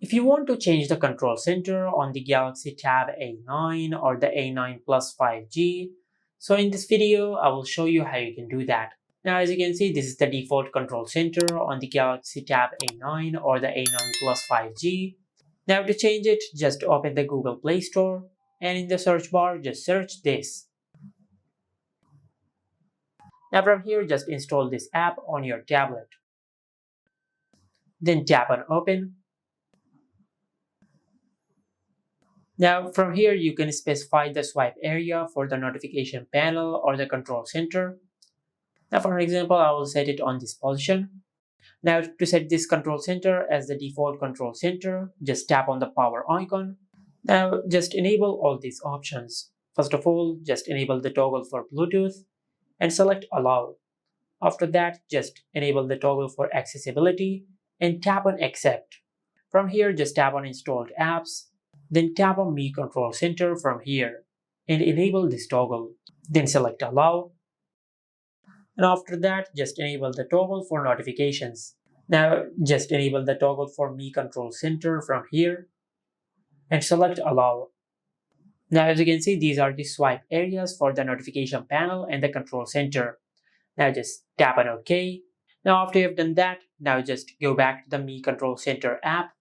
If you want to change the control center on the Galaxy Tab A9 or the A9 Plus 5G, so in this video I will show you how you can do that. Now as you can see, this is the default control center on the Galaxy Tab A9 or the A9 Plus 5G. Now to change it, just open the Google Play Store and in the search bar just search this. Now from here just install this app on your tablet. Then tap on open. Now from here you can specify the swipe area for the notification panel or the control center. Now for example, I will set it on this position. Now to set this control center as the default control center, just tap on the power icon. Now just enable all these options. First of all, just enable the toggle for Bluetooth and select allow. After that, just enable the toggle for accessibility and tap on accept. From here, just tap on installed apps. Then tap on Mi Control Center from here and enable this toggle. Then select allow. And after that, just enable the toggle for notifications. Now just enable the toggle for Mi Control Center from here and select allow. Now as you can see, these are the swipe areas for the notification panel and the control center. Now just tap on OK. Now after you've done that, now just go back to the Mi Control Center app.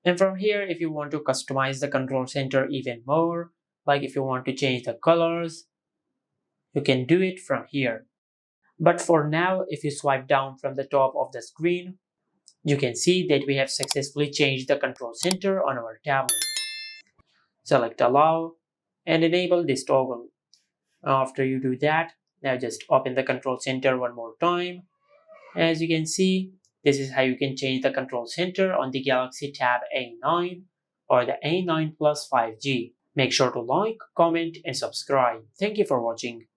And from here, if you want to customize the control center even more, like if you want to change the colors, you can do it from here. But for now, if you swipe down from the top of the screen, you can see that we have successfully changed the control center on our tablet. Select allow and enable this toggle. After you do that, now just open the control center one more time. As you can see, this is how you can change the control center on the Galaxy Tab A9 or the A9 Plus 5G. Make sure to like, comment and subscribe. Thank you for watching.